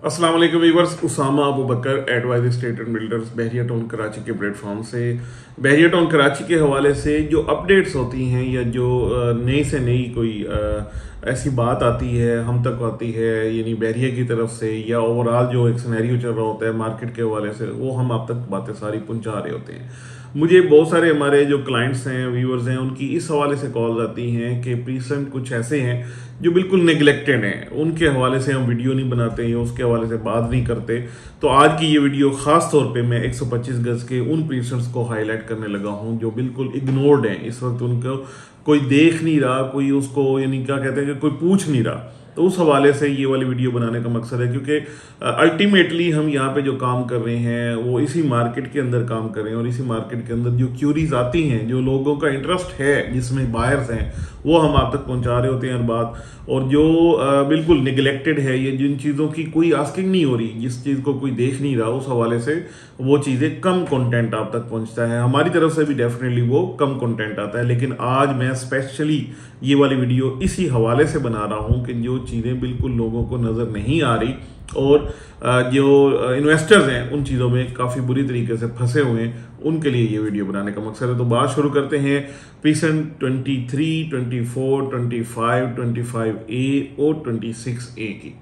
अस्सलाम वालेकुम viewers, Usama Abu Bakar advise state and builders Bahria town Karachi के प्लेटफॉर्म से बहरिया टाउन कराची के हवाले से जो अपडेट्स होती हैं या जो नई से नई कोई ऐसी बात आती है हम तक आती है, यानी बहरिया की तरफ से या ओवरऑल जो एक सिनेरियो चल रहा होता है मार्केट के हवाले से, वो हम आप तक बातें सारी पहुंचा रहे होते हैं। मुझे बहुत सारे हमारे जो क्लाइंट्स हैं, व्यूअर्स हैं, उनकी इस हवाले से कॉल आती हैं कि प्रीसेंट कुछ ऐसे हैं जो बिल्कुल नेग्लेक्टेड हैं, उनके हवाले से हम वीडियो नहीं बनाते या उसके हवाले से बात नहीं करते। तो आज की ये वीडियो खास तौर पे मैं 125 गज के उन प्रीसेंट्स को हाईलाइट करने लगा हूं जो बिल्कुल इग्नोर्ड हैं इस वक्त, उनको कोई देख नहीं रहा, कोई उसको यानी क्या कहते हैं कि कोई पूछ नहीं रहा। तो उस हवाले से ये वाली वीडियो बनाने का मकसद है, क्योंकि अल्टीमेटली हम यहाँ पे जो काम कर रहे हैं वो इसी मार्केट के अंदर काम कर रहे हैं, और इसी मार्केट के अंदर जो क्यूरीज आती हैं, जो लोगों का इंटरेस्ट है, जिसमें बायर्स हैं, वो हम आप तक पहुँचा रहे होते हैं हर बात। और जो बिल्कुल निगलेक्टेड है, ये जिन चीज़ों की कोई आस्किंग नहीं हो रही, जिस चीज़ को कोई देख नहीं रहा, उस हवाले से वो चीज़ें कम कंटेंट आप तक पहुंचता है। हमारी तरफ से भी डेफिनेटली वो कम कंटेंट आता है, लेकिन आज मैं स्पेशली ये वाली वीडियो इसी हवाले से बना रहा हूँ कि जो चीज़ें बिल्कुल लोगों को नज़र नहीं आ रही और जो इन्वेस्टर्स हैं उन चीज़ों में काफ़ी बुरी तरीके से फंसे हुए हैं, उनके लिए ये वीडियो बनाने का मकसद है। तो बात शुरू करते हैं प्रीसेंट 23, 24, 25, 25A और 26A की।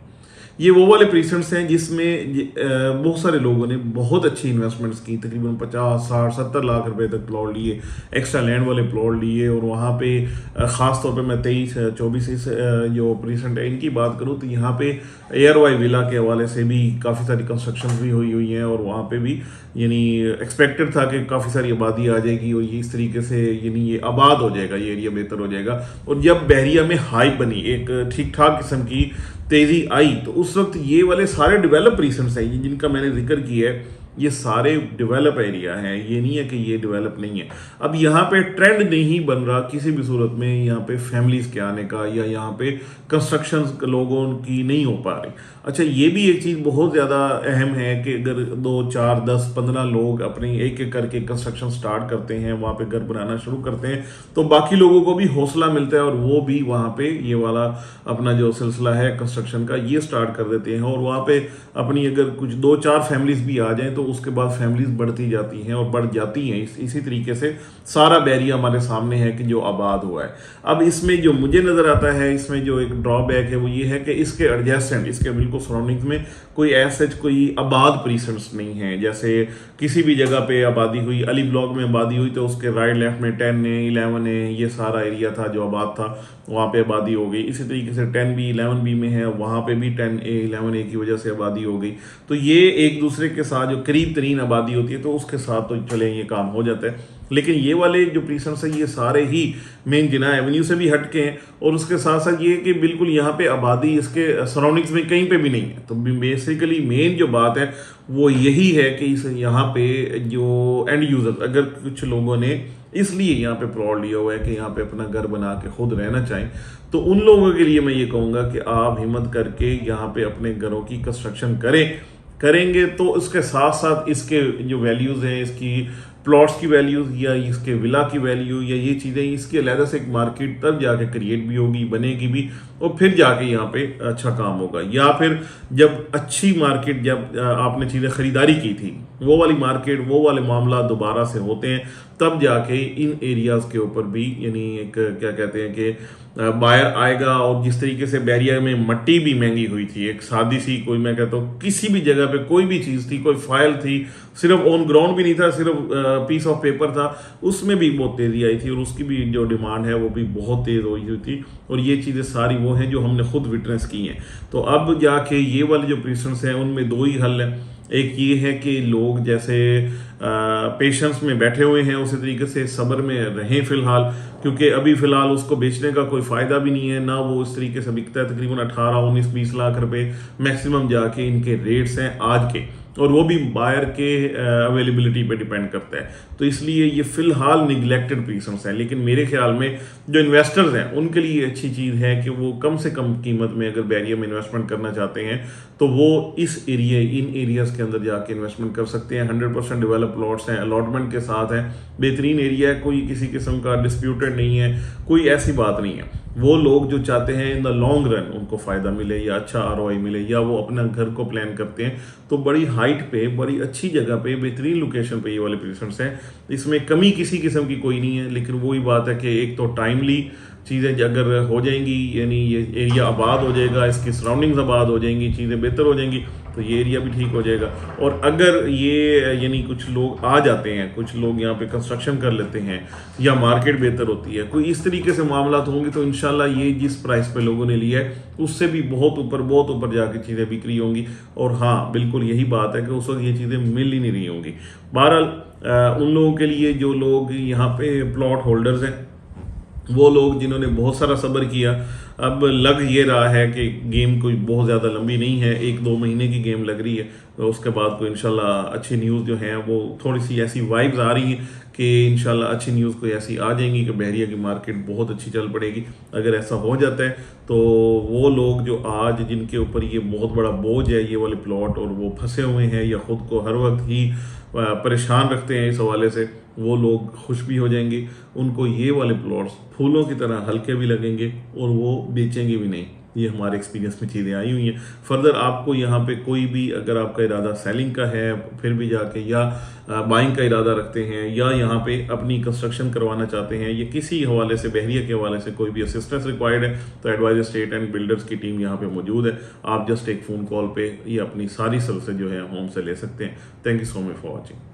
ये वो वाले प्रीसेंट्स हैं जिसमें बहुत सारे लोगों ने बहुत अच्छी इन्वेस्टमेंट्स की, तकरीबन 50, 60, 70 लाख रुपए तक प्लॉट लिए, एक्स्ट्रा लैंड वाले प्लॉट लिए। और वहाँ पे ख़ास तौर पे मैं 23, 24 इस जो प्रीसेंट है इनकी बात करूँ तो यहाँ पे एयरवाई विला के हवाले से भी काफ़ी सारी कंस्ट्रक्शन भी हुई हैं, और वहाँ पे भी यानी एक्सपेक्टेड था कि काफ़ी सारी आबादी आ जाएगी और ये इस तरीके से यानी ये आबाद हो जाएगा, ये एरिया बेहतर हो जाएगा। और जब बहरिया में हाइप बनी, एक ठीक ठाक किस्म की तेजी आई, तो उस वक्त ये वाले सारे डेवलप रीसेंट्स हैं जिनका मैंने जिक्र किया है, ये सारे डेवलप एरिया हैं। ये नहीं है कि ये डेवलप नहीं है। अब यहाँ पे ट्रेंड नहीं बन रहा किसी भी सूरत में यहाँ पे फैमिलीज के आने का, या यहाँ पे कंस्ट्रक्शन लोगों की नहीं हो पा रही। अच्छा, ये भी एक चीज़ बहुत ज़्यादा अहम है कि अगर 2, 4, 10, 15 लोग अपनी एक एक करके कंस्ट्रक्शन स्टार्ट करते हैं, वहाँ पे घर बनाना शुरू करते हैं, तो बाकी लोगों को भी हौसला मिलता है और वो भी वहाँ पे ये वाला अपना जो सिलसिला है कंस्ट्रक्शन का ये स्टार्ट कर देते हैं। और वहाँ पे अपनी अगर कुछ 2, 4 फैमिलीज भी आ जाएं तो उसके बाद फैमिलीज बढ़ती जाती हैं और बढ़ जाती हैं। इसी तरीके से सारा बहरिया हमारे सामने है कि जो आबाद हुआ है। अब इसमें जो मुझे नज़र आता है, इसमें जो एक ड्रॉबैक है वो ये है कि इसके एडजेसेंट, इसके बिल्कुल सराउंडिंग्स में कोई ऐसे कोई आबाद प्रीसेंट्स नहीं है। जैसे किसी भी जगह पे आबादी हुई, अली ब्लॉक में आबादी हुई तो उसके राइट लेफ्ट में 10 है, 11 है, ये सारा एरिया था जो आबाद था, वहाँ पे आबादी हो गई। इसी तरीके से 10B, 11B में है, वहाँ पे भी 10A, 11A की वजह से आबादी हो गई। तो ये एक दूसरे के साथ जो करीब तरीन आबादी होती है तो उसके साथ तो चले ये काम हो जाता है। लेकिन ये वाले जो प्रीसेंट्स हैं ये सारे ही मेन जिना एवेन्यू से भी हटके हैं, और उसके साथ साथ ये कि बिल्कुल यहाँ पे आबादी इसके सराउंडिंग्स में कहीं पे भी नहीं है। तो बेसिकली मेन जो बात है वो यही है कि इस यहाँ पे जो एंड यूजर, अगर कुछ लोगों ने इसलिए यहाँ पे प्लॉट लिया हुआ है कि यहाँ पे अपना घर बना के खुद रहना चाहें, तो उन लोगों के लिए मैं ये कहूँगा कि आप हिम्मत करके यहाँ पे अपने घरों की कंस्ट्रक्शन करेंगे तो इसके साथ साथ इसके जो वैल्यूज़ हैं, इसकी प्लॉट्स की वैल्यूज या इसके विला की वैल्यू या ये चीज़ें, इसकी अलहदा से एक मार्केट तब जाके क्रिएट भी होगी, बनेगी भी, और फिर जाके यहाँ पे अच्छा काम होगा। या फिर जब अच्छी मार्केट, जब आपने चीज़ें ख़रीदारी की थी, वो वाली मार्केट, वो वाले मामला दोबारा से होते हैं, तब जाके इन एरियाज़ के ऊपर भी यानी एक क्या कहते हैं कि बायर आएगा। और जिस तरीके से बहरिया में मट्टी भी महंगी हुई थी, एक सादी सी, कोई मैं कहता हूँ किसी भी जगह पे कोई भी चीज़ थी, कोई फाइल थी, सिर्फ ऑन ग्राउंड भी नहीं था, सिर्फ पीस ऑफ पेपर था, उसमें भी बहुत तेज़ी आई थी और उसकी भी जो डिमांड है वो भी बहुत तेज़ हुई थी। और ये चीज़ें सारी वो हैं जो हमने खुद विटनेस की हैं। तो अब जाके ये वाले जो प्रीसेंट्स हैं उनमें दो ही हल हैं। एक ये है कि लोग जैसे पेशेंस में बैठे हुए हैं, उसी तरीके से सब्र में रहें फ़िलहाल, क्योंकि अभी फ़िलहाल उसको बेचने का कोई फ़ायदा भी नहीं है, ना वो इस तरीके से बिकता है। तकरीबन 18, 19, 20 लाख रुपए मैक्सिमम जाके इनके रेट्स हैं आज के, और वो भी बायर के अवेलेबिलिटी पे डिपेंड करता है। तो इसलिए ये फ़िलहाल निगलेक्टेड प्रीसेंट्स हैं। लेकिन मेरे ख्याल में जो इन्वेस्टर्स हैं उनके लिए अच्छी चीज़ है कि वो कम से कम कीमत में अगर बहरिया में इन्वेस्टमेंट करना चाहते हैं तो वो इस एरिया, इन एरियाज़ के अंदर जाके इन्वेस्टमेंट कर सकते हैं। 100% डेवलप प्लॉट्स हैं, अलॉटमेंट के साथ हैं, बेहतरीन एरिया है, कोई किसी किस्म का डिस्प्यूटेड नहीं है, कोई ऐसी बात नहीं है। वो लोग जो चाहते हैं इन द लॉन्ग रन उनको फ़ायदा मिले या अच्छा आरओआई मिले, या वो अपना घर को प्लान करते हैं, तो बड़ी हाइट पे, बड़ी अच्छी जगह पे, बेहतरीन लोकेशन पे ये वाले प्लेसमेंट्स हैं। इसमें कमी किसी किस्म की कोई नहीं है, लेकिन वही बात है कि एक तो टाइमली चीज़ें अगर हो जाएंगी, यानी ये एरिया आबाद हो जाएगा, इसकी सराउंडिंग्स आबाद हो जाएंगी, चीज़ें बेहतर हो जाएंगी, तो ये एरिया भी ठीक हो जाएगा। और अगर ये यानी कुछ लोग आ जाते हैं, कुछ लोग यहाँ पे कंस्ट्रक्शन कर लेते हैं, या मार्केट बेहतर होती है, कोई इस तरीके से मामला होंगे, तो इंशाल्लाह ये जिस प्राइस पे लोगों ने लिया है उससे भी बहुत ऊपर जाके चीज़ें बिक्री होंगी। और हाँ, बिल्कुल यही बात है कि उस वक्त ये चीज़ें मिल ही नहीं रही होंगी। बहरहाल उन लोगों के लिए जो लोग यहाँ पे प्लॉट होल्डर्स हैं, वो लोग जिन्होंने बहुत सारा सब्र किया, अब लग ये रहा है कि गेम कोई बहुत ज़्यादा लंबी नहीं है, 1-2 महीने की गेम लग रही है, तो उसके बाद को इंशाल्लाह अच्छी न्यूज़ जो हैं वो थोड़ी सी ऐसी वाइब्स आ रही हैं कि इंशाल्लाह अच्छी न्यूज़ कोई ऐसी आ जाएंगी कि बहरिया की मार्केट बहुत अच्छी चल पड़ेगी। अगर ऐसा हो जाता है तो वो लोग जो आज जिनके ऊपर ये बहुत बड़ा बोझ है ये वाले प्लॉट, और वो फंसे हुए हैं या ख़ुद को हर वक्त ही परेशान रखते हैं इस हवाले से, वो लोग खुश भी हो जाएंगे। उनको ये वाले प्लॉट्स फूलों की तरह हल्के भी लगेंगे और वो बेचेंगे भी नहीं। ये हमारे एक्सपीरियंस में चीज़ें आई हुई हैं। फर्दर आपको यहाँ पे कोई भी, अगर आपका इरादा सेलिंग का है फिर भी जाके, या बाइंग का इरादा रखते हैं, या यहाँ पे अपनी कंस्ट्रक्शन करवाना चाहते हैं, या किसी हवाले से, बहरिया के हवाले से कोई भी असिस्टेंस रिक्वायर्ड है, तो एडवाइजर एस्टेट एंड बिल्डर्स की टीम यहाँ पे मौजूद है। आप जस्ट एक फ़ोन कॉल पे ये अपनी सारी सर्विसेज जो है होम से ले सकते हैं। Thank you so much for watching.